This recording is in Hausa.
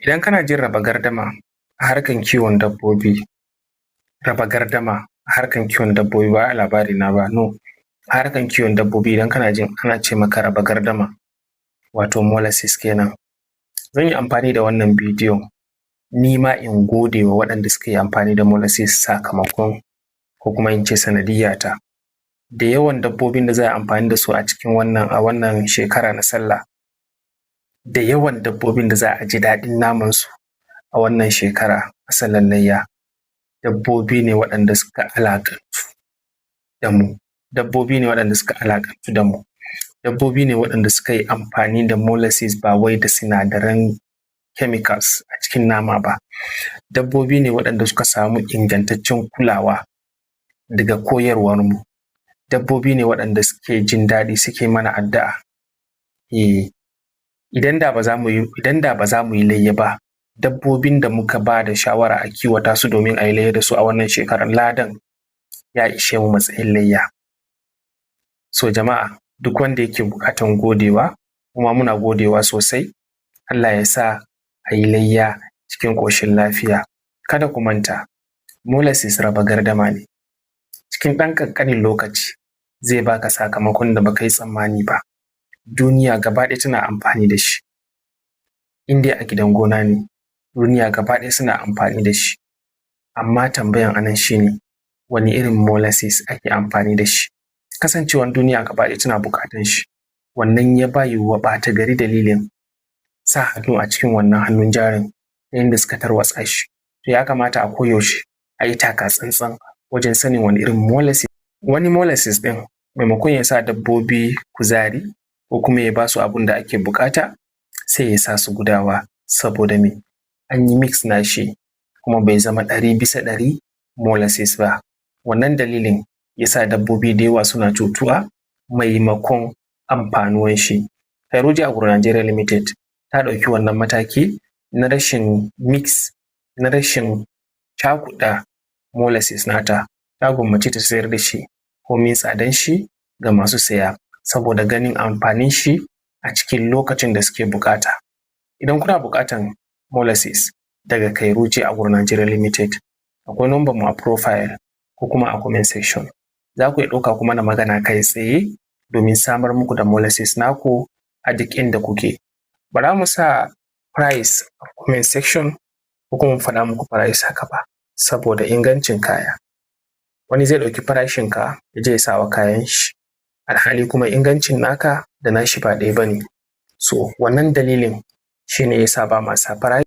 Idan kana jin raba gardama a harkan kiwon dabbobi, raba gardama a harkan kiwon dabbobi ba wai a labari na ba, no, a harkan kiwon dabbobi idan kana jin ana ce maka raba gardama wato molasses kenan. Zan yi amfani da wannan bidiyon ni ma in gode wa waɗanda suka yi amfani da molasses sakamakon ko kuma in ce sanadiyyata. Da yawan dabbobin da za a yi amfani da su a wannan shekara na sallah, da yawan dabbobin da za a ji daɗin namansu a wannan shekara na sallar layya, dabbobi ne waɗanda suka alaƙantu da mu, dabbobi ne waɗanda suka alaƙantu da mu, dabbobi ne waɗanda suka yi amfani da molasses ba wai da sinadaran chemicals a cikin nama ba. Dabbobi ne waɗanda suka samu ingantaccen kulawa daga koyarwarmu, dabbobi ne waɗanda suke jin daɗi suke mana addu'a. Idan da ba za mu yi layya ba, dabbobin da muka ba da shawara a kiwata su domin a yi layya da su a wannan shekarar, ladan ya ishe mu matsayin layya. So jama'a, duk wanda yake buƙatan godewa, kuma muna godewa sosai, Allah ya sa a yi layya cikin ƙoshin lafiya. Kada ku manta, molasses raba gardama ne, cikin ɗan ƙanƙanin lokaci zai baka sakamakon da baka yi tsammani ba. Duniya gaba ɗaya tana amfani da shi, in dai a gidan gona ne, duniya gaba ɗaya suna amfani da shi. Amma tambayan a nan shi ne, wani irin molasses ake amfani da shi? Kasancewar duniya gaba ɗaya tana buƙatan shi, wannan ya ba wa ɓata gari dalilin sa hannu a cikin wannan hannun jarin ta yanda suka tarwatsa shi. To ya kamata a koyaushe a yi taka tsantsan wajen sanin wani irin molasses. Wani molasses ɗin maimakon ya sa dabbobi kuzari ko kuma ya ba su abin da ake buƙata, sai ya sa su gudawa, saboda me? An yi mix na shi kuma bai zama 100% molasses ba. Wannan dalilin ya sa dabbobi da yawa suna cutuwa maimakon amfanuwan shi. Kairoji Agro Nigeria Limited ta ɗauki wannan mataki na rashin mix, na rashin cakuɗa molasses nata, ta gwammaci ta sayar da shi komin tsadan shi ga masu saya, saboda ganin amfanin shi a cikin lokacin da suke buƙata. Idan kuna buƙatan molasses daga Kairoji Agro Nigeria Limited, akwai number mu a profile ko kuma a comment section. Za ku iya ɗauka ku mana magana kai tsaye domin samar muku da molasses naku a duk inda kuke. Bara mu sa price a comment section ko kuma mu faɗa muku price haka ba, saboda ingancin kaya. Wani zai ɗauki farashin ka ya je ya sa wa kayan shi, alhali kuma ingancin naka da nashi ba ɗaya ba ne. So wannan dalilin shi ne ya sa ba ma sa price.